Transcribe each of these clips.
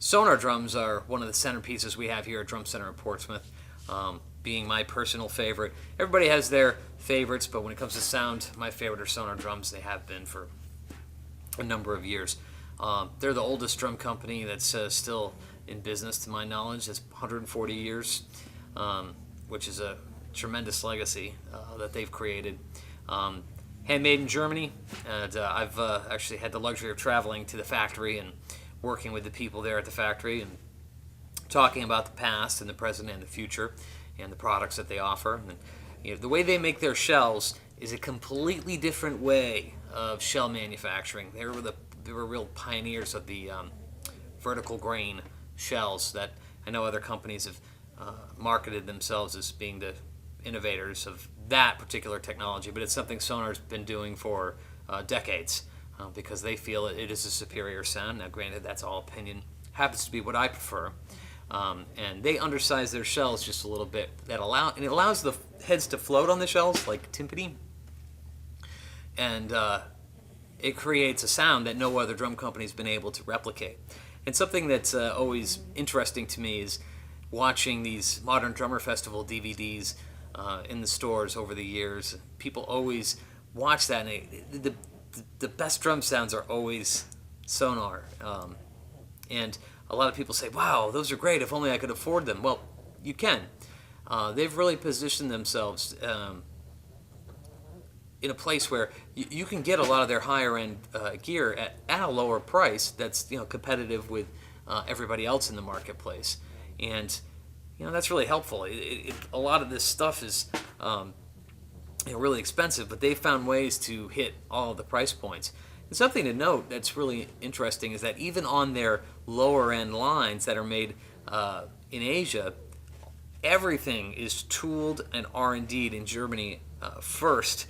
Sonor Drums are one of the centerpieces we have here at Drum Center in Portsmouth, being my personal favorite. Everybody has their favorites, but when it comes to sound, my favorite are Sonor Drums. They have been for a number of years. They're the oldest drum company that's still in business, to my knowledge. It's 140 years, which is a tremendous legacy that they've created. Handmade in Germany, and I've actually had the luxury of traveling to the factory and working with the people there at the factory and talking about the past and the present and the future and the products that they offer. And, the way they make their shells is a completely different way of shell manufacturing. They were real pioneers of the vertical grain shells that I know other companies have marketed themselves as being the innovators of that particular technology, but it's something Sonor's been doing for decades because they feel it is a superior sound. Now, granted, that's all opinion. Happens to be what I prefer. And they undersize their shells just a little bit. And it allows the heads to float on the shells like timpani. And it creates a sound that no other drum company's been able to replicate. And something that's always interesting to me is watching these Modern Drummer Festival DVDs in the stores over the years. People always watch that, and the best drum sounds are always Sonor. And a lot of people say, wow, those are great, if only I could afford them. Well, you can. They've really positioned themselves in a place where you can get a lot of their higher end gear at a lower price that's competitive with everybody else in the marketplace. And that's really helpful. A lot of this stuff is really expensive, but they've found ways to hit all of the price points. And something to note that's really interesting is that even on their lower end lines that are made in Asia, everything is tooled and R&D'd in Germany first,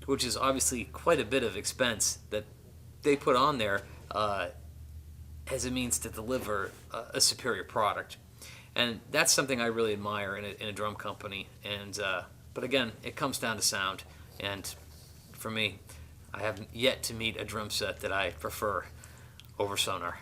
which is obviously quite a bit of expense that they put on there as a means to deliver a superior product. And that's something I really admire in a drum company. And but again, it comes down to sound. And for me, I haven't yet to meet a drum set that I prefer over Sonor.